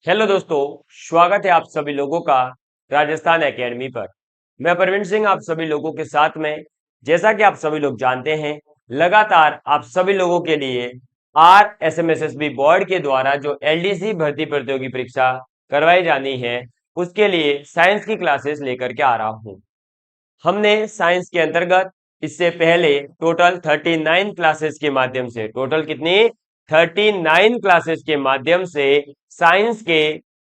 Hello दोस्तों, स्वागत है आप सभी लोगों का राजस्थान एकेडमी पर। मैं प्रवीण सिंह आप सभी लोगों के साथ में। जैसा कि आप सभी लोग जानते हैं, लगातार आप सभी लोगों के लिए RSMSSB बोर्ड के द्वारा जो LDC भर्ती प्रतियोगी परीक्षा करवाई जानी है, उसके लिए साइंस की क्लासेस लेकर के आ रहा हूँ। हमने साइंस के अंतर्गत इससे पहले टोटल 39 क्लासेस के माध्यम से, टोटल कितनी 39 क्लासेस के माध्यम से साइंस के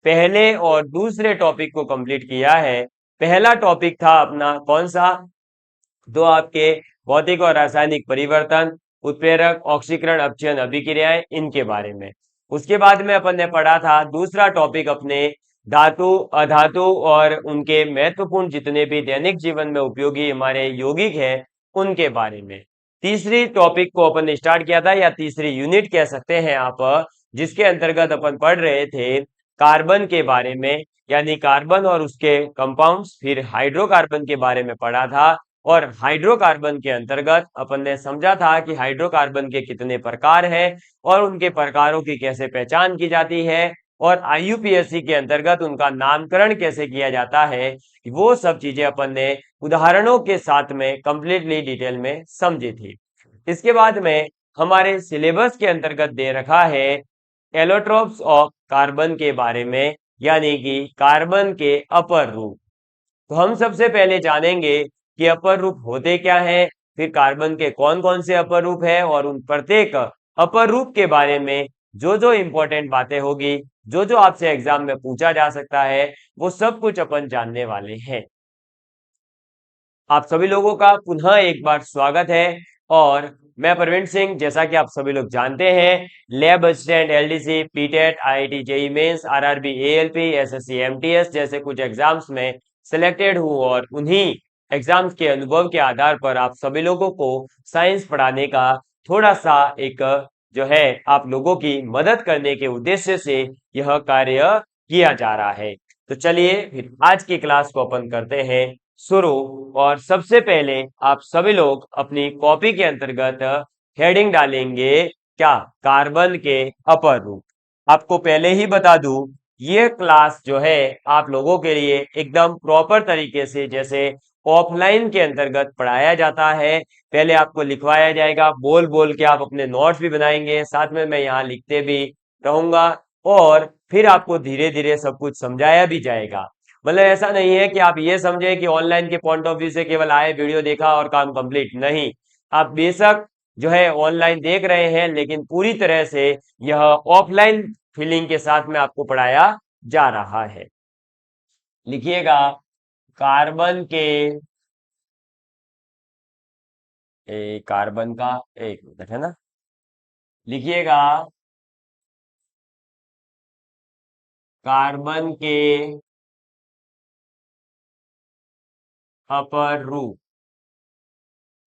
पहले और दूसरे टॉपिक को कंप्लीट किया है। पहला टॉपिक था अपना कौन सा, तो आपके भौतिक और रासायनिक परिवर्तन, उत्प्रेरक, ऑक्सीकरण, अपचयन, अभिक्रियाएं, इनके बारे में। उसके बाद में अपन ने पढ़ा था दूसरा टॉपिक अपने धातु, अधातु और उनके महत्वपूर्ण जितने भी दैनिक जीवन में उपयोगी हमारे यौगिक है, उनके बारे में। तीसरी टॉपिक को अपन ने स्टार्ट किया था, या तीसरी यूनिट कह सकते हैं आप, जिसके अंतर्गत अपन पढ़ रहे थे कार्बन के बारे में, यानी कार्बन और उसके कंपाउंड्स। फिर हाइड्रोकार्बन के बारे में पढ़ा था, और हाइड्रोकार्बन के अंतर्गत अपन ने समझा था कि हाइड्रोकार्बन के कितने प्रकार हैं और उनके प्रकारों की कैसे पहचान की जाती है, और IUPAC के अंतर्गत उनका नामकरण कैसे किया जाता है। वो सब चीजें अपन ने उदाहरणों के साथ में कंप्लीटली डिटेल में समझी थी। इसके बाद में हमारे सिलेबस के अंतर्गत दे रखा है एलोट्रोप्स ऑफ कार्बन के बारे में, यानी कि कार्बन के अपर रूप। तो हम सबसे पहले जानेंगे कि अपर रूप होते क्या हैं, फिर कार्बन के कौन कौन से अपर रूप है, और उन प्रत्येक अपर रूप के बारे में जो जो इंपॉर्टेंट बातें होगी, जो जो आपसे एग्जाम में पूछा जा सकता है, वो सब कुछ अपन जानने वाले हैं। आप सभी लोगों का पुनः एक बार स्वागत है। और मैं प्रवीण सिंह, जैसा कि आप सभी लोग जानते हैं, lab assistant, LDC, PTET, IIT JEE mains, RRB ALP, SSC MTS जैसे कुछ एग्जाम्स में सिलेक्टेड हूँ, और उन्हीं एग्जाम्स के अनुभव के आधार पर आप सभी लोगों को साइंस पढ़ाने का थोड़ा सा एक जो है आप लोगों की मदद करने के उद्देश्य से यह कार्य किया जा रहा है। तो चलिए फिर आज की क्लास को अपन करते हैं शुरू। और सबसे पहले आप सभी लोग अपनी कॉपी के अंतर्गत हेडिंग डालेंगे क्या, कार्बन के अपर रूप। आपको पहले ही बता दूं, ये क्लास जो है आप लोगों के लिए एकदम प्रॉपर तरीके से जैसे ऑफलाइन के अंतर्गत पढ़ाया जाता है। पहले आपको लिखवाया जाएगा, बोल बोल के आप अपने नोट्स भी बनाएंगे, साथ में मैं यहाँ लिखते भी रहूंगा, और फिर आपको धीरे धीरे सब कुछ समझाया भी जाएगा। मतलब ऐसा नहीं है कि आप ये समझे कि ऑनलाइन के पॉइंट ऑफ व्यू से केवल आए, वीडियो देखा और काम कंप्लीट। नहीं, आप बेशक जो है ऑनलाइन देख रहे हैं, लेकिन पूरी तरह से यह ऑफलाइन फीलिंग के साथ में आपको पढ़ाया जा रहा है। लिखिएगा कार्बन के कार्बन का, एक मिनट है ना, लिखिएगा कार्बन के अपर रूप।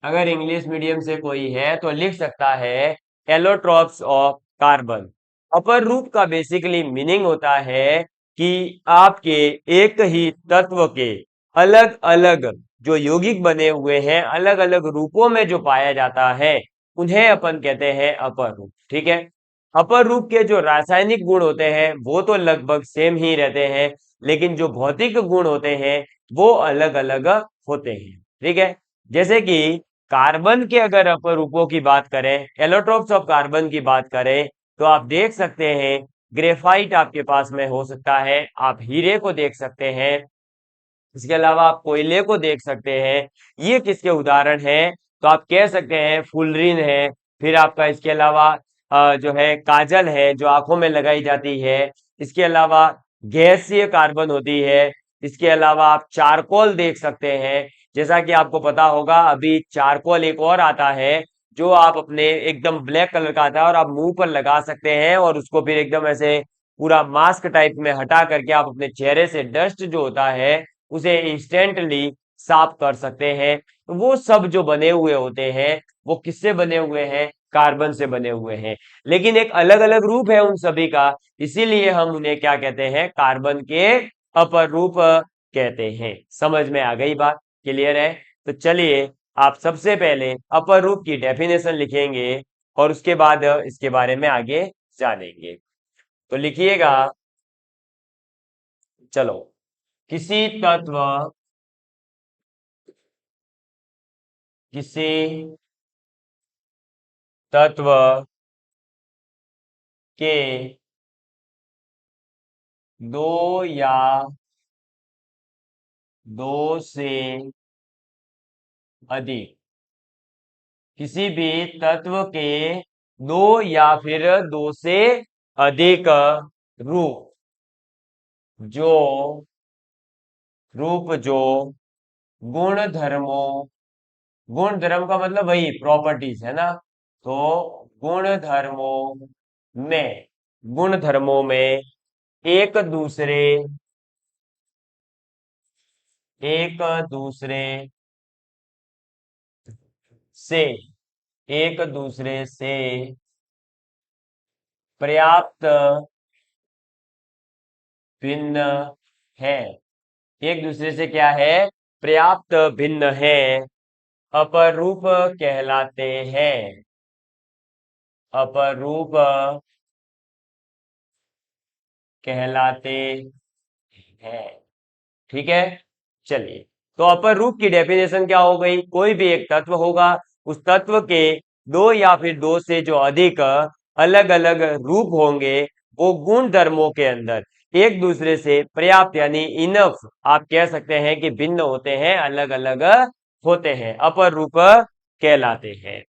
अगर इंग्लिश मीडियम से कोई है तो लिख सकता है एलोट्रॉप्स ऑफ कार्बन। अपर रूप का बेसिकली मीनिंग होता है कि आपके एक ही तत्व के अलग अलग जो यौगिक बने हुए हैं, अलग अलग रूपों में जो पाया जाता है, उन्हें अपन कहते हैं अपर रूप। ठीक है, अपर रूप के जो रासायनिक गुण होते हैं वो तो लगभग सेम ही रहते हैं, लेकिन जो भौतिक गुण होते हैं वो अलग अलग होते हैं। ठीक है, जैसे कि कार्बन के अगर अपर रूपों की बात करें, एलोट्रोप्स ऑफ कार्बन की बात करें, तो आप देख सकते हैं ग्रेफाइट आपके पास में हो सकता है, आप हीरे को देख सकते हैं, इसके अलावा आप कोयले को देख सकते हैं। ये किसके उदाहरण हैं, तो आप कह सकते हैं फुलरिन है, फिर आपका इसके अलावा जो है काजल है जो आंखों में लगाई जाती है, इसके अलावा गैसीय कार्बन होती है, इसके अलावा आप चारकोल देख सकते हैं। जैसा कि आपको पता होगा, अभी चारकोल एक और आता है जो आप अपने एकदम ब्लैक कलर का आता है और आप मुंह पर लगा सकते हैं, और उसको फिर एकदम ऐसे पूरा मास्क टाइप में हटा करके आप अपने चेहरे से डस्ट जो होता है उसे इंस्टेंटली साफ कर सकते हैं। तो वो सब जो बने हुए होते हैं वो किससे बने हुए हैं, कार्बन से बने हुए हैं, लेकिन एक अलग अलग रूप है उन सभी का, इसीलिए हम उन्हें क्या कहते हैं, कार्बन के अपर रूप कहते हैं। समझ में आ गई बात, क्लियर है? तो चलिए आप सबसे पहले अपर रूप की डेफिनेशन लिखेंगे, और उसके बाद इसके बारे में आगे जानेंगे। तो लिखिएगा चलो, किसी तत्व किसी तत्व के दो या दो से अधिक, किसी भी तत्व के दो या फिर दो से अधिक रूप जो जो गुण धर्मों, गुण धर्म का मतलब वही प्रॉपर्टीज है ना, तो गुण धर्मों में गुण धर्मों में एक दूसरे एक दूसरे से एक दूसरे से पर्याप्त भिन्न है, एक दूसरे से क्या है, पर्याप्त भिन्न है, अपरूप कहलाते हैं, अपरूप कहलाते हैं। ठीक है, चलिए, तो अपर रूप की डेफिनेशन क्या हो गई, कोई भी एक तत्व होगा, उस तत्व के दो या फिर दो से जो अधिक अलग अलग रूप होंगे, वो गुण धर्मों के अंदर एक दूसरे से पर्याप्त यानी इनफ, आप कह सकते हैं कि भिन्न होते हैं, अलग अलग होते हैं, अपर रूप कहलाते हैं।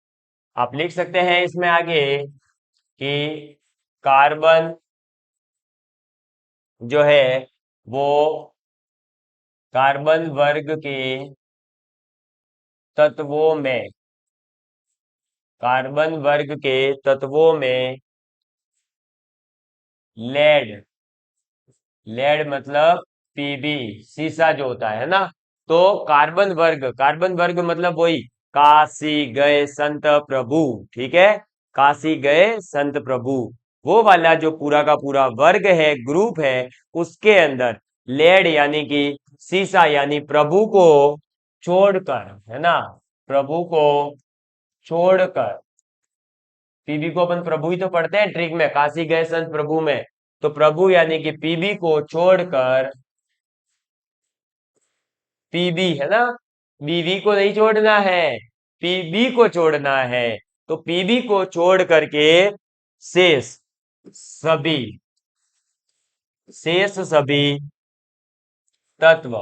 आप लिख सकते हैं इसमें आगे कि कार्बन जो है वो कार्बन वर्ग के तत्वों में, कार्बन वर्ग के तत्वों में लेड, लेड मतलब पीबी, सीसा जो होता है ना, तो कार्बन वर्ग मतलब वही काशी गए संत प्रभु, ठीक है, काशी गए संत प्रभु, वो वाला जो पूरा का पूरा वर्ग है, ग्रुप है, उसके अंदर लेड यानी कि सीसा यानी प्रभु को छोड़कर, है ना, प्रभु को छोड़कर, पीबी को अपन प्रभु ही तो पढ़ते हैं ट्रिक में, काशी गए संत प्रभु में, तो प्रभु यानी कि पीबी को छोड़कर, पीबी है ना, बीवी को नहीं छोड़ना है, पीबी को छोड़ना है, तो पीबी को छोड़ करके शेष सभी, शेष सभी तत्व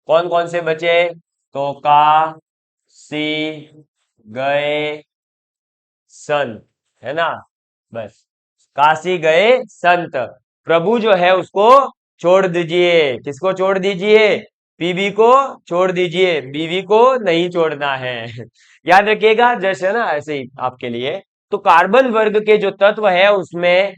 कौन कौन से बचे, तो का सी गए संत, है ना, बस काशी गए संत, प्रभु जो है उसको छोड़ दीजिए, किसको छोड़ दीजिए, पीबी को छोड़ दीजिए, बीवी को नहीं छोड़ना है। याद रखिएगा, जैसे है ना ऐसे ही आपके लिए, तो कार्बन वर्ग के जो तत्व है उसमें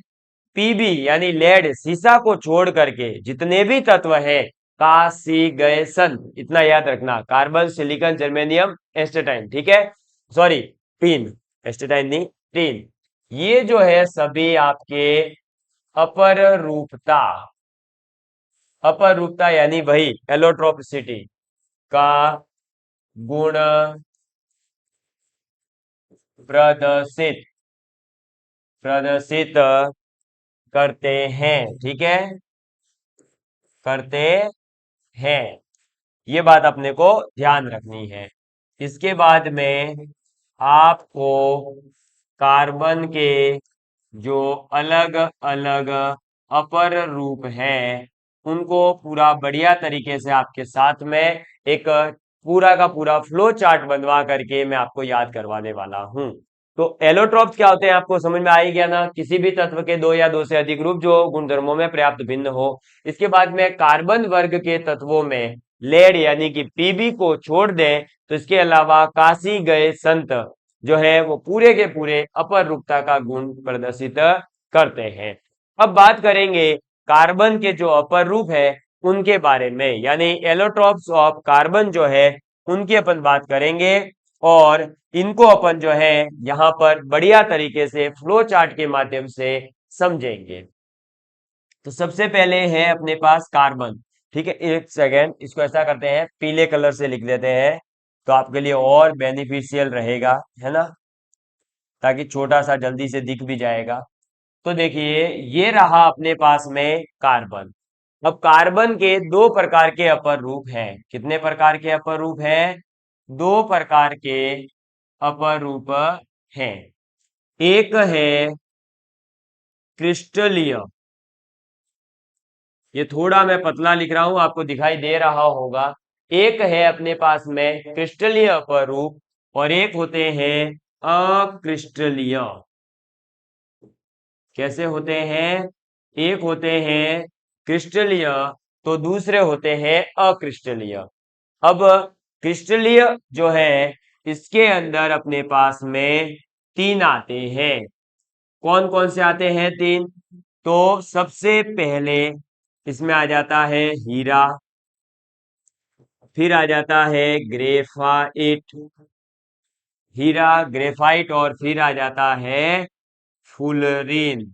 पीबी यानी लेड सीसा को छोड़ करके जितने भी तत्व है का सी गए सन, इतना याद रखना, कार्बन सिलिकॉन जर्मेनियम एस्टेटाइन, ठीक है, सॉरी टीन, एस्टेटाइन नहीं टीन, ये जो है सभी आपके अपर रूपता, अपर रूपता यानी वही एलोट्रोपिसिटी का गुण प्रदर्शित प्रदर्शित करते हैं, ठीक है, करते हैं, ये बात अपने को ध्यान रखनी है। इसके बाद में आपको कार्बन के जो अलग अलग अपर रूप हैं उनको पूरा बढ़िया तरीके से आपके साथ में एक पूरा का पूरा फ्लो चार्ट बनवा करके मैं आपको याद करवाने वाला हूं। तो एलोट्रॉप्स क्या होते हैं आपको समझ में आ ही गया ना, किसी भी तत्व के दो या दो से अधिक रूप जो गुणधर्मों में पर्याप्त भिन्न हो। इसके बाद में कार्बन वर्ग के तत्वों में लेड यानी कि पीबी को छोड़ दें, तो इसके अलावा काशी गए संत जो है वो पूरे के पूरे अपर रूपता का गुण प्रदर्शित करते हैं। अब बात करेंगे कार्बन के जो अपर रूप है उनके बारे में, यानी एलोट्रॉप्स ऑफ कार्बन जो है उनकी अपन बात करेंगे, और इनको अपन जो है यहाँ पर बढ़िया तरीके से फ्लो चार्ट के माध्यम से समझेंगे। तो सबसे पहले है अपने पास कार्बन, ठीक है, एक सेकेंड इसको ऐसा करते हैं पीले कलर से लिख देते हैं, तो आपके लिए और बेनिफिशियल रहेगा, है ना, ताकि छोटा सा जल्दी से दिख भी जाएगा। तो देखिए ये रहा अपने पास में कार्बन, अब कार्बन के दो प्रकार के अपर रूप हैं। कितने प्रकार के अपर रूप हैं? दो प्रकार के अपर रूप हैं। एक है क्रिस्टलीय, ये थोड़ा मैं पतला लिख रहा हूं, आपको दिखाई दे रहा होगा। एक है अपने पास में क्रिस्टलीय अपर रूप और एक होते हैं अक्रिस्टलीय। कैसे होते हैं? एक होते हैं क्रिस्टलीय तो दूसरे होते हैं अक्रिस्टलीय। अब क्रिस्टलीय जो है इसके अंदर अपने पास में तीन आते हैं। कौन कौन से आते हैं तीन? तो सबसे पहले इसमें आ जाता है हीरा, फिर आ जाता है ग्रेफाइट, हीरा ग्रेफाइट, और फिर आ जाता है फुलरीन।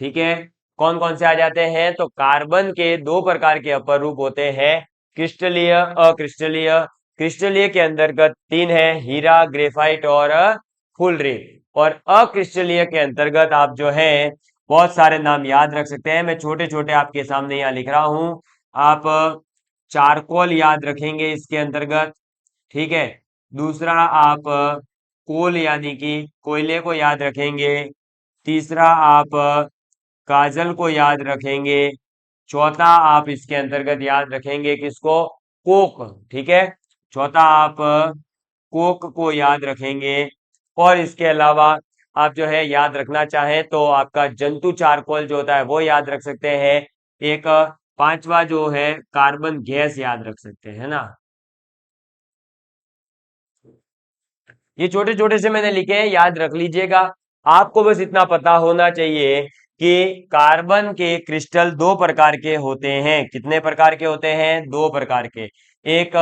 ठीक है, कौन कौन से आ जाते हैं? तो कार्बन के दो प्रकार के अपर रूप होते हैं, क्रिस्टलीय अक्रिस्टलीय। क्रिस्टलीय के अंतर्गत तीन है, हीरा ग्रेफाइट और फुलरीन। और अक्रिस्टलीय के अंतर्गत आप जो है बहुत सारे नाम याद रख सकते हैं। मैं छोटे छोटे आपके सामने यहाँ लिख रहा हूं। आप चारकोल याद रखेंगे इसके अंतर्गत। ठीक है, दूसरा आप कोल यानी कि कोयले को याद रखेंगे। तीसरा आप काजल को याद रखेंगे। चौथा आप इसके अंतर्गत याद रखेंगे किसको? कोक। ठीक है, चौथा आप कोक को याद रखेंगे। और इसके अलावा आप जो है याद रखना चाहें तो आपका जंतु चारकोल जो होता है वो याद रख सकते हैं। एक पांचवा जो है कार्बन गैस याद रख सकते हैं ना। ये छोटे छोटे से मैंने लिखे हैं, याद रख लीजिएगा। आपको बस इतना पता होना चाहिए कि कार्बन के क्रिस्टल दो प्रकार के होते हैं। कितने प्रकार के होते हैं? दो प्रकार के। एक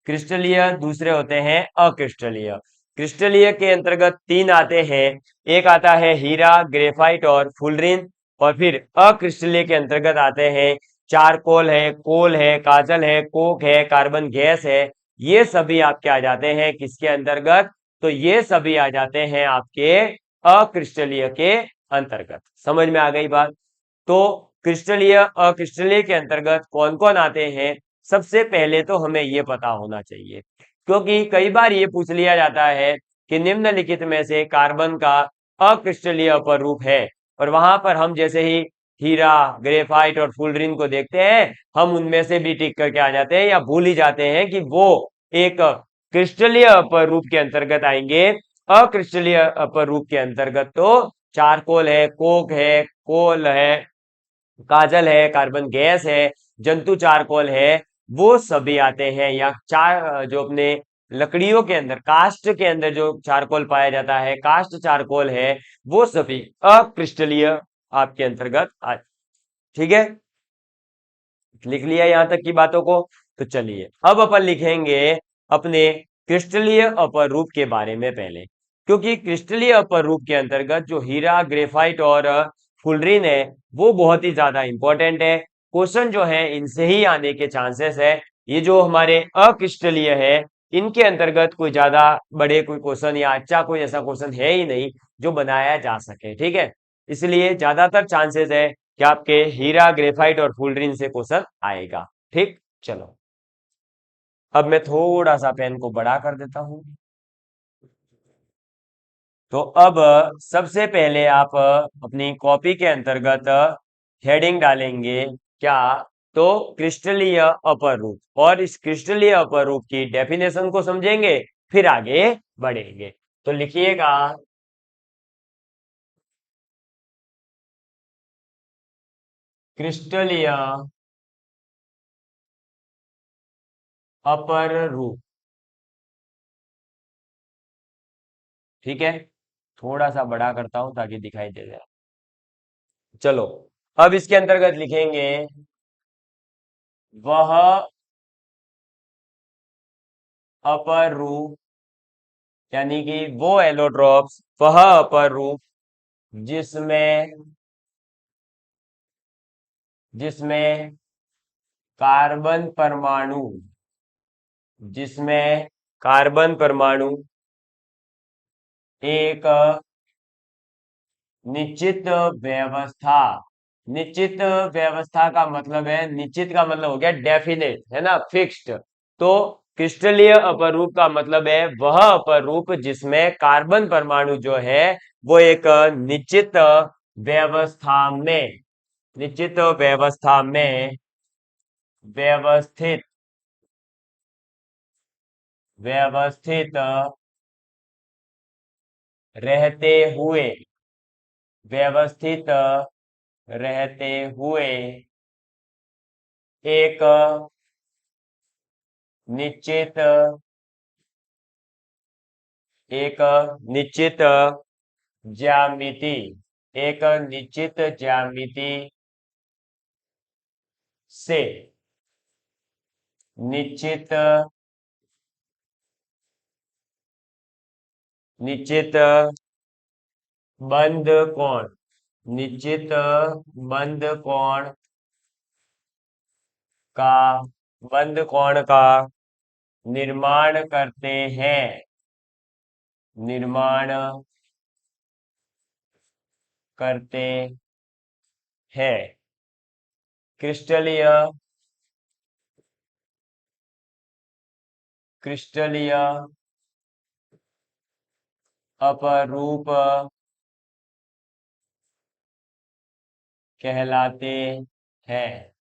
क्रिस्टलीय, दूसरे होते हैं अक्रिस्टलीय। क्रिस्टलीय के अंतर्गत तीन आते हैं, एक आता है हीरा ग्रेफाइट और फुलरिन। और फिर अक्रिस्टलीय के अंतर्गत आते हैं चारकोल है, कोल है, काजल है, कोक है, कार्बन गैस है। ये सभी आपके आ जाते हैं किसके अंतर्गत? तो ये सभी आ जाते हैं आपके अक्रिस्टलीय के अंतर्गत। समझ में आ गई बात? तो क्रिस्टलीय अक्रिस्टलीय के अंतर्गत कौन कौन आते हैं, सबसे पहले तो हमें ये पता होना चाहिए, क्योंकि कई बार ये पूछ लिया जाता है कि निम्नलिखित में से कार्बन का अक्रिस्टलीय अपर रूप है, और वहां पर हम जैसे ही हीरा ग्रेफाइट और फुलरिन को देखते हैं हम उनमें से भी टिक करके आ जाते हैं या भूल ही जाते हैं कि वो एक क्रिस्टलीय अपर रूप के अंतर्गत आएंगे। अक्रिस्टलीय अपर रूप के अंतर्गत तो चारकोल है, कोक है, कोल है, काजल है, कार्बन गैस है, जंतु चारकोल है, वो सभी आते हैं। या चार जो अपने लकड़ियों के अंदर काष्ठ के अंदर जो चारकोल पाया जाता है, काष्ठ चारकोल है, वो सभी अक्रिस्टलीय आपके अंतर्गत आ। ठीक है, लिख लिया यहां तक की बातों को? तो चलिए अब अपन लिखेंगे अपने क्रिस्टलीय अपर रूप के बारे में पहले, क्योंकि क्रिस्टलीय अपर रूप के अंतर्गत जो हीरा ग्रेफाइट और फुलरिन है वो बहुत ही ज्यादा इंपॉर्टेंट है। क्वेश्चन जो है इनसे ही आने के चांसेस है। ये जो हमारे अक्रिस्टलीय है इनके अंतर्गत कोई ज्यादा बड़े कोई क्वेश्चन या अच्छा कोई ऐसा क्वेश्चन है ही नहीं जो बनाया जा सके। ठीक है, इसलिए ज्यादातर चांसेस है कि आपके हीरा ग्रेफाइट और फुलरिन से क्वेश्चन आएगा। ठीक, चलो अब मैं थोड़ा सा पेन को बड़ा कर देता हूं। तो अब सबसे पहले आप अपनी कॉपी के अंतर्गत हेडिंग डालेंगे क्या? तो क्रिस्टलीय अपर रूप, और इस क्रिस्टलीय अपर रूप की डेफिनेशन को समझेंगे फिर आगे बढ़ेंगे। तो लिखिएगा क्रिस्टलीय अपर रूप। ठीक है, थोड़ा सा बड़ा करता हूं ताकि दिखाई दे जाए। चलो अब इसके अंतर्गत लिखेंगे वह अपर रूप, यानी कि वो एलोट्रॉप्स, वह अपर रूप जिसमें जिसमें कार्बन परमाणु, जिसमें कार्बन परमाणु एक निश्चित व्यवस्था निश्चित व्यवस्था का मतलब है, निश्चित का मतलब हो गया डेफिनेट, है ना, फिक्स्ड। तो क्रिस्टलीय अपरूप का मतलब है वह अपरूप जिसमें कार्बन परमाणु जो है वो एक निश्चित व्यवस्था में, निश्चित व्यवस्था में व्यवस्थित, व्यवस्थित रहते हुए, व्यवस्थित रहते हुए एक निश्चित, एक निश्चित ज्यामिति, एक निश्चित ज्यामिति से, निश्चित, निश्चित बंद कोण, निश्चित बंद कोण का, बंद कोण का निर्माण करते हैं, निर्माण करते हैं क्रिस्टलीय, क्रिस्टलीय अपरूप कहलाते हैं।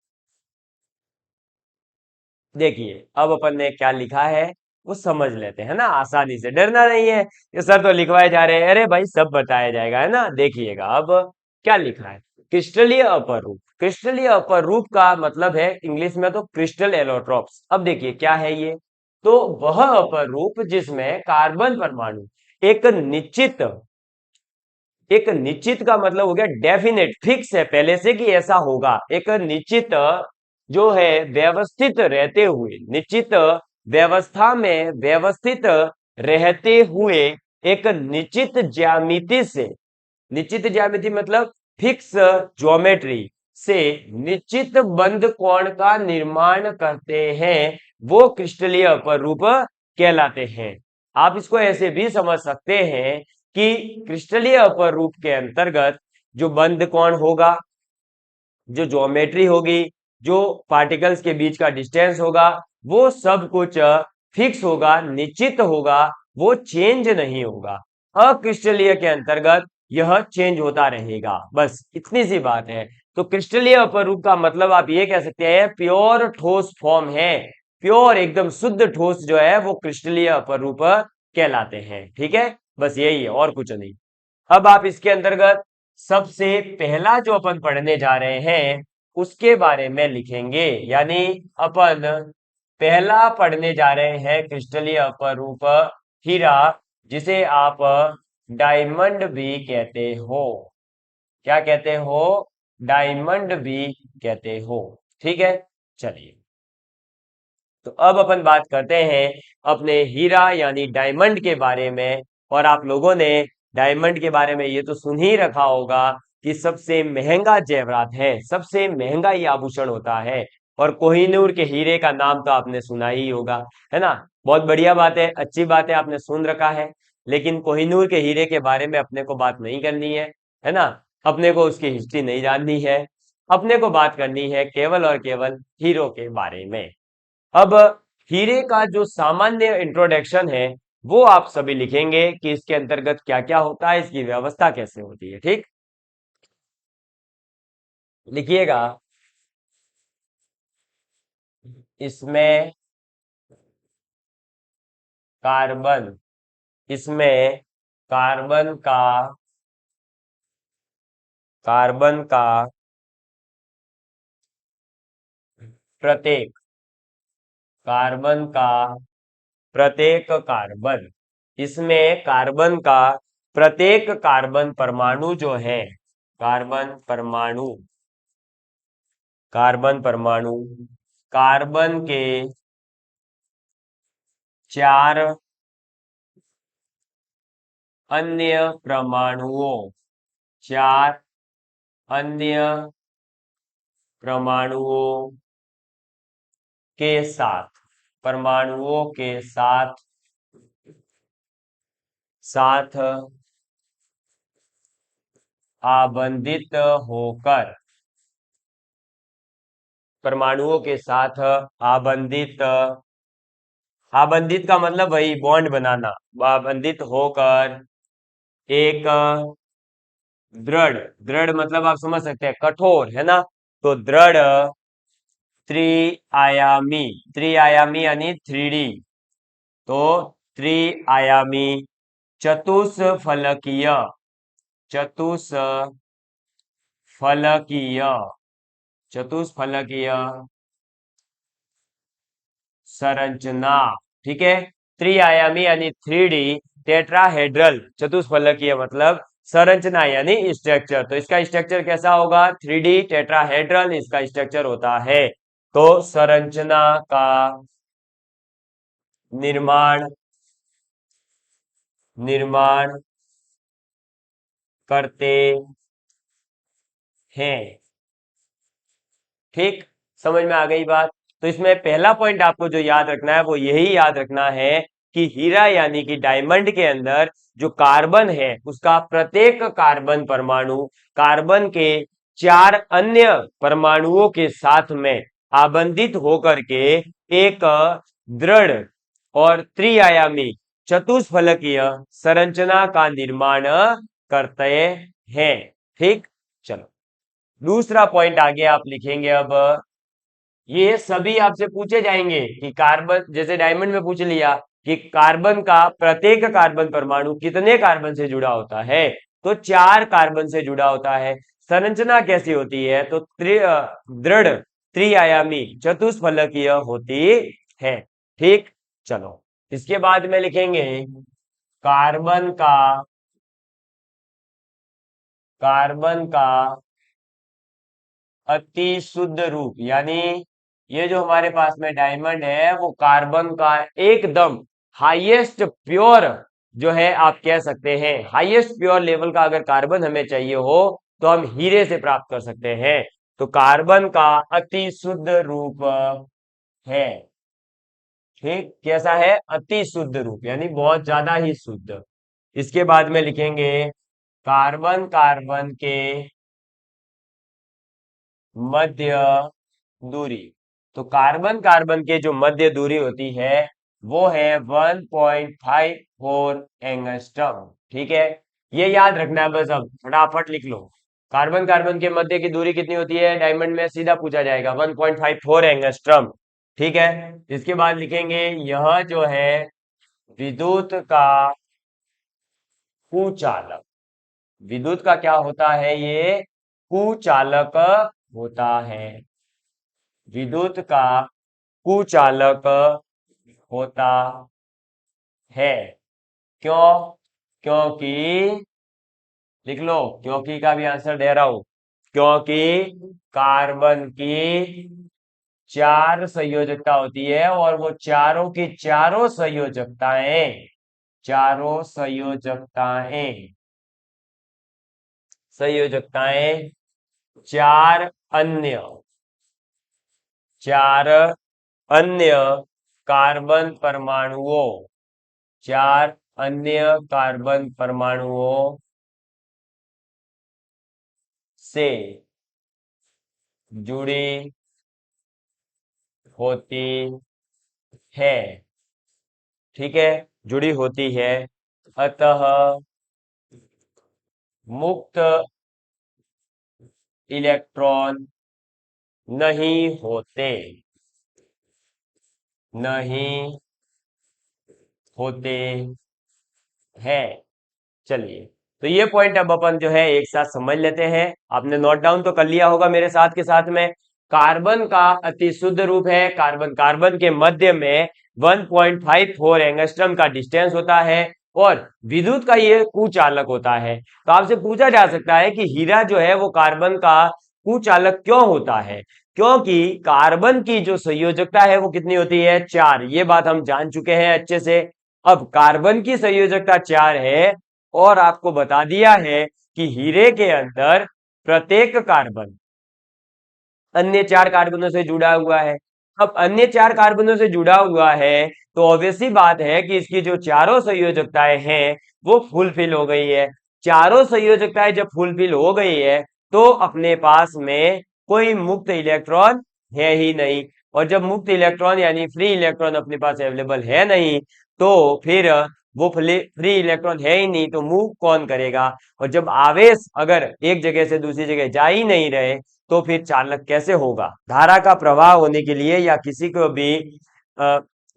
देखिए अब अपन ने क्या लिखा है वो समझ लेते हैं ना, आसानी से, डरना नहीं है। ये सर तो लिखवाए जा रहे हैं, अरे भाई सब बताया जाएगा, है ना। देखिएगा अब क्या लिखा है, क्रिस्टलीय अपर रूप। क्रिस्टलीय अपर रूप का मतलब है इंग्लिश में तो क्रिस्टल एलोट्रॉप्स। अब देखिए क्या है ये, तो वह अपर रूप जिसमें कार्बन परमाणु एक निश्चित, एक निश्चित का मतलब हो गया डेफिनेट, फिक्स है पहले से कि ऐसा होगा, एक निश्चित जो है व्यवस्थित रहते हुए, निश्चित व्यवस्था में व्यवस्थित रहते हुए एक निश्चित ज्यामिति से, निश्चित ज्यामिति मतलब फिक्स ज्योमेट्री से निश्चित बंद कोण का निर्माण करते हैं, वो क्रिस्टलीय अपरूप कहलाते हैं। आप इसको ऐसे भी समझ सकते हैं कि क्रिस्टलीय अपरूप के अंतर्गत जो बंद कोण होगा, जो ज्योमेट्री होगी, जो पार्टिकल्स के बीच का डिस्टेंस होगा, वो सब कुछ फिक्स होगा, निश्चित होगा, वो चेंज नहीं होगा। अक्रिस्टलीय के अंतर्गत यह चेंज होता रहेगा, बस इतनी सी बात है। तो क्रिस्टलीय अपरूप का मतलब आप ये कह सकते हैं प्योर ठोस फॉर्म है, प्योर एकदम शुद्ध ठोस जो है वो क्रिस्टलीय अपरूप कहलाते हैं। ठीक है, बस यही है और कुछ नहीं। अब आप इसके अंतर्गत सबसे पहला जो अपन पढ़ने जा रहे हैं उसके बारे में लिखेंगे, यानी अपन पहला पढ़ने जा रहे हैं क्रिस्टलीय अपरूप हीरा, जिसे आप डायमंड भी कहते हो। क्या कहते हो, डायमंड भी कहते हो। ठीक है, चलिए तो अब अपन बात करते हैं अपने हीरा यानी डायमंड के बारे में। और आप लोगों ने डायमंड के बारे में ये तो सुन ही रखा होगा कि सबसे महंगा जेवरात है, सबसे महंगा ये आभूषण होता है। और कोहिनूर के हीरे का नाम तो आपने सुना ही होगा, है ना। बहुत बढ़िया बात है, अच्छी बात है, आपने सुन रखा है। लेकिन कोहिनूर के हीरे के बारे में अपने को बात नहीं करनी है ना। अपने को उसकी हिस्ट्री नहीं जाननी है, अपने को बात करनी है केवल और केवल हीरो के बारे में। अब हीरे का जो सामान्य इंट्रोडक्शन है वो आप सभी लिखेंगे कि इसके अंतर्गत क्या क्या होता है, इसकी व्यवस्था कैसे होती है। ठीक, लिखिएगा, इसमें कार्बन, इसमें कार्बन का, कार्बन का प्रत्येक, कार्बन का प्रत्येक कार्बन, इसमें कार्बन का प्रत्येक कार्बन परमाणु जो है, कार्बन परमाणु, कार्बन परमाणु कार्बन के चार अन्य परमाणुओं, चार अन्य परमाणुओं के साथ, परमाणुओं के साथ, साथ आबंधित होकर, परमाणुओं के साथ आबंधित, आबंधित का मतलब वही बॉन्ड बनाना, आबंधित होकर एक दृढ़, दृढ़ मतलब आप समझ सकते हैं कठोर, है ना, तो दृढ़ त्रिआयामी, त्रिआयामी यानी 3D, तो त्रिआयामी चतुष्फलकीय, चतुष्फलकीय, चतुष्फलकीय संरचना, ठीक है, त्रिआयामी यानी 3D, टेट्राहेड्रल चतुष्फलकीय मतलब संरचना यानी स्ट्रक्चर, तो इसका स्ट्रक्चर कैसा होगा, 3D टेट्राहेड्रल इसका स्ट्रक्चर होता है। तो संरचना का निर्माण, निर्माण करते हैं, ठीक, समझ में आ गई बात। तो इसमें पहला पॉइंट आपको जो याद रखना है वो यही याद रखना है कि हीरा यानी कि डायमंड के अंदर जो कार्बन है उसका प्रत्येक कार्बन परमाणु कार्बन के 4 अन्य परमाणुओं के साथ में आबंधित होकर के एक दृढ़ और त्रिआयामी चतुष्फलकीय संरचना का निर्माण करते हैं, ठीक। चलो दूसरा पॉइंट आगे आप लिखेंगे। अब ये सभी आपसे पूछे जाएंगे कि कार्बन, जैसे डायमंड में पूछ लिया कि कार्बन का प्रत्येक कार्बन परमाणु कितने कार्बन से जुड़ा होता है, तो 4 कार्बन से जुड़ा होता है। संरचना कैसी होती है, तो दृढ़ त्रिआयामी चतुष्फलकीय होती है, ठीक। चलो इसके बाद में लिखेंगे कार्बन का, कार्बन का अति शुद्ध रूप, यानी ये जो हमारे पास में डायमंड है वो कार्बन का एकदम हाईएस्ट प्योर जो है, आप कह सकते हैं हाईएस्ट प्योर लेवल का अगर कार्बन हमें चाहिए हो तो हम हीरे से प्राप्त कर सकते हैं। तो कार्बन का अति शुद्ध रूप है, ठीक, कैसा है, अति शुद्ध रूप यानी बहुत ज्यादा ही शुद्ध। इसके बाद में लिखेंगे कार्बन, कार्बन के मध्य दूरी, तो कार्बन कार्बन के जो मध्य दूरी होती है वो है 1.54 एंगस्ट्रम, ठीक है, ये याद रखना है बस। अब फटाफट लिख लो कार्बन कार्बन के मध्य की दूरी कितनी होती है, डायमंड में सीधा पूछा जाएगा 1.54 एंगस्ट्रम, ठीक है। इसके बाद लिखेंगे यह जो है विद्युत का कुचालक, विद्युत का क्या होता है, ये कुचालक होता है, विद्युत का कुचालक होता है। क्यों, क्योंकि, लिख लो, क्योंकि का भी आंसर दे रहा हूं, क्योंकि कार्बन की 4 संयोजकता होती है और वो चारों की चारों संयोजकताएं, चारों संयोजकताएं, संयोजकताएं चार अन्य, चार अन्य कार्बन परमाणुओं, 4 अन्य कार्बन परमाणुओं से जुड़ी होती है, ठीक है, जुड़ी होती है। अतः मुक्त इलेक्ट्रॉन नहीं होते, नहीं होते हैं। चलिए तो ये पॉइंट अब अपन जो है एक साथ समझ लेते हैं। आपने नोट डाउन तो कर लिया होगा मेरे साथ के साथ में। कार्बन का अति शुद्ध रूप है, कार्बन कार्बन के मध्य में 1.54 एंगस्ट्रम का डिस्टेंस होता है और विद्युत का ये कुचालक होता है। तो आपसे पूछा जा सकता है कि हीरा जो है वो कार्बन का कुचालक क्यों होता है, क्योंकि कार्बन की जो संयोजकता है वो कितनी होती है, 4, ये बात हम जान चुके हैं अच्छे से। अब कार्बन की संयोजकता 4 है और आपको बता दिया है कि हीरे के अंदर प्रत्येक कार्बन अन्य 4 कार्बनों से जुड़ा हुआ है। अब अन्य 4 कार्बनों से जुड़ा हुआ है तो ऑब्वियसली बात है कि इसकी जो चारों संयोजकताएं हैं वो फुलफिल हो गई है। चारों संयोजकताएं जब फुलफिल हो गई है तो अपने पास में कोई मुक्त इलेक्ट्रॉन है ही नहीं, और जब मुक्त इलेक्ट्रॉन यानी फ्री इलेक्ट्रॉन अपने पास अवेलेबल है नहीं, तो फिर वो फ्री इलेक्ट्रॉन है ही नहीं, तो मूव कौन करेगा। और जब आवेश अगर एक जगह से दूसरी जगह जा ही नहीं रहे, तो फिर चालक कैसे होगा। धारा का प्रवाह होने के लिए या किसी को भी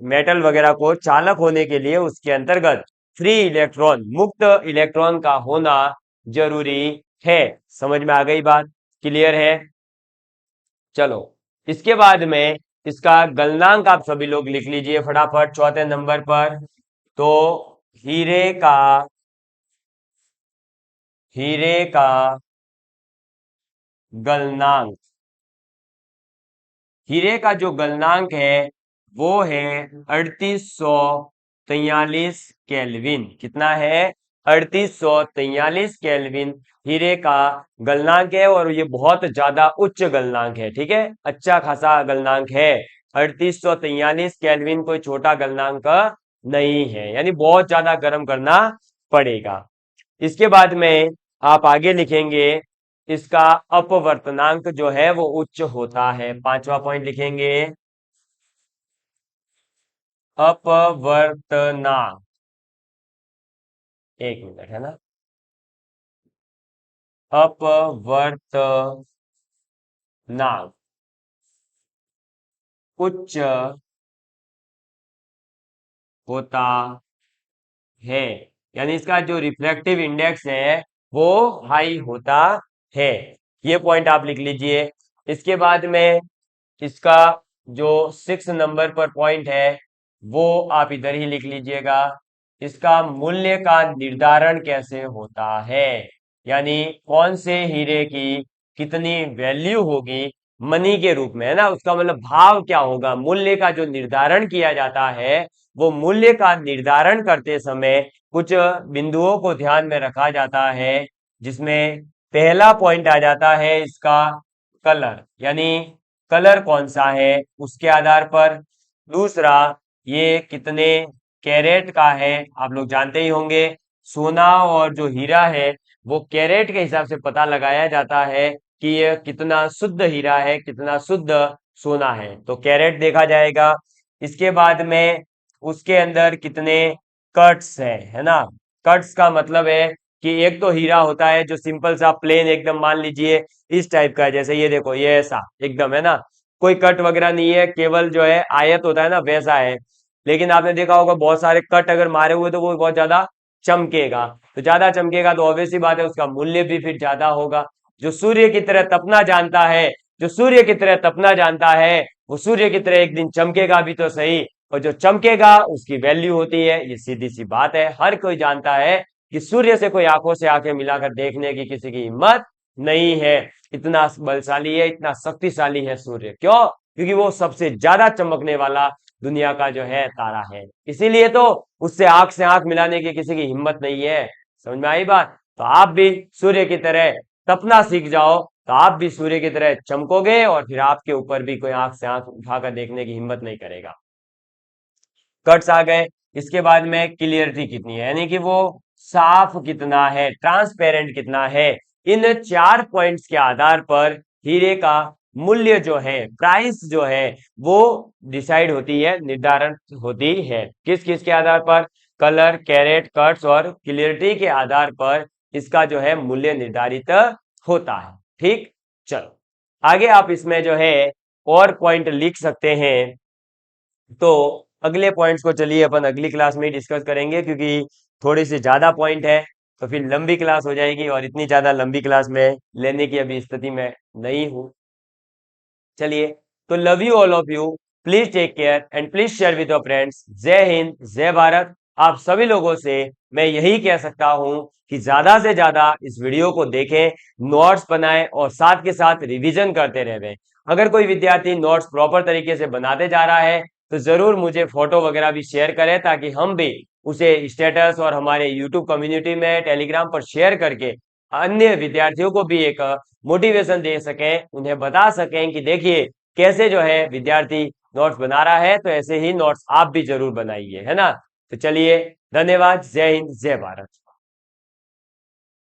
मेटल वगैरह को चालक होने के लिए उसके अंतर्गत फ्री इलेक्ट्रॉन, मुक्त इलेक्ट्रॉन का होना जरूरी है। समझ में आ गई बात, क्लियर है। चलो, इसके बाद में इसका गलनांक आप सभी लोग लिख लीजिए फटाफट चौथे नंबर पर। तो हीरे का गलनांक, हीरे का जो गलनांक है वो है 3843 केल्विन। कितना है? 3843 केल्विन हीरे का गलनांक है, और ये बहुत ज्यादा उच्च गलनांक है। ठीक है, अच्छा खासा गलनांक है। 3843 केल्विन कोई छोटा गलनांक नहीं है, यानी बहुत ज्यादा गर्म करना पड़ेगा। इसके बाद में आप आगे लिखेंगे इसका अपवर्तनांक जो है वो उच्च होता है। पांचवा पॉइंट लिखेंगे अपवर्तनांक। एक मिनट, है ना। अपवर्तनांक उच्च होता है, यानी इसका जो रिफ्लेक्टिव इंडेक्स है वो हाई होता है। ये पॉइंट आप लिख लीजिए। इसके बाद में इसका जो 6 नंबर पर पॉइंट है वो आप इधर ही लिख लीजिएगा। इसका मूल्य का निर्धारण कैसे होता है, यानी कौन से हीरे की कितनी वैल्यू होगी मनी के रूप में, है ना। उसका मतलब भाव क्या होगा, मूल्य का जो निर्धारण किया जाता है, वो मूल्य का निर्धारण करते समय कुछ बिंदुओं को ध्यान में रखा जाता है, जिसमें पहला पॉइंट आ जाता है इसका कलर, यानी कलर कौन सा है उसके आधार पर। दूसरा, ये कितने कैरेट का है, आप लोग जानते ही होंगे। सोना और जो हीरा है वो कैरेट के हिसाब से पता लगाया जाता है कि ये कितना शुद्ध हीरा है, कितना शुद्ध सोना है, तो कैरेट देखा जाएगा। इसके बाद में उसके अंदर कितने कट्स है ना। कट्स का मतलब है कि एक तो हीरा होता है जो सिंपल सा प्लेन एकदम, मान लीजिए इस टाइप का है, जैसे ये देखो, ये ऐसा एकदम, है ना, कोई कट वगैरह नहीं है, केवल जो है आयत होता है ना वैसा है। लेकिन आपने देखा होगा बहुत सारे कट अगर मारे हुए तो वो बहुत ज्यादा चमकेगा, तो ज्यादा चमकेगा तो ऑब्वियस सी बात है उसका मूल्य भी फिर ज्यादा होगा। जो सूर्य की तरह तपना जानता है, जो सूर्य की तरह तपना जानता है, वो सूर्य की तरह एक दिन चमकेगा भी तो सही, और जो चमकेगा उसकी वैल्यू होती है। ये सीधी सी बात है, हर कोई जानता है कि सूर्य से कोई आंखों से आंखें मिलाकर देखने की किसी की हिम्मत नहीं है। इतना बलशाली है, इतना शक्तिशाली है सूर्य। क्यों? क्योंकि वो सबसे ज्यादा चमकने वाला दुनिया का जो है तारा है, इसीलिए तो उससे आंख से आंख मिलाने की किसी की हिम्मत नहीं है। समझ में आई बात। तो आप भी सूर्य की तरह तपना सीख जाओ, तो आप भी सूर्य की तरह चमकोगे, और फिर आपके ऊपर भी कोई आंख से आंख उठाकर देखने की हिम्मत नहीं करेगा। कट्स आ गए। इसके बाद में क्लियरिटी कितनी है, यानी कि वो साफ कितना है, ट्रांसपेरेंट कितना है। इन 4 पॉइंट्स के आधार पर हीरे का मूल्य जो है, प्राइस जो है, वो डिसाइड होती है, निर्धारण होती है। किस किस के आधार पर? कलर, कैरेट, कट्स और क्लियरिटी के आधार पर इसका जो है मूल्य निर्धारित होता है। ठीक, चलो आगे आप इसमें जो है और पॉइंट लिख सकते हैं। तो अगले पॉइंट्स को चलिए अपन अगली क्लास में ही डिस्कस करेंगे, क्योंकि थोड़ी सी ज्यादा पॉइंट है तो फिर लंबी क्लास हो जाएगी, और इतनी ज्यादा लंबी क्लास में लेने की अभी स्थिति में नहीं हूं। चलिए, तो love you all of you, please take care and please share with your friends. जय हिंद, जय भारत। आप सभी लोगों से मैं यही कह सकता हूं कि ज्यादा से ज्यादा इस वीडियो को देखें, नोट्स बनाएं और साथ के साथ रिवीजन करते रहें। अगर कोई विद्यार्थी नोट्स प्रॉपर तरीके से बनाते जा रहा है तो जरूर मुझे फोटो वगैरह भी शेयर करें, ताकि हम भी उसे स्टेटस और हमारे यूट्यूब कम्युनिटी में, टेलीग्राम पर शेयर करके अन्य विद्यार्थियों को भी एक मोटिवेशन दे सकें, उन्हें बता सकें कि देखिए कैसे जो है विद्यार्थी नोट्स बना रहा है, तो ऐसे ही नोट्स आप भी जरूर बनाइए, है ना। तो चलिए, धन्यवाद। जय हिंद, जय भारत।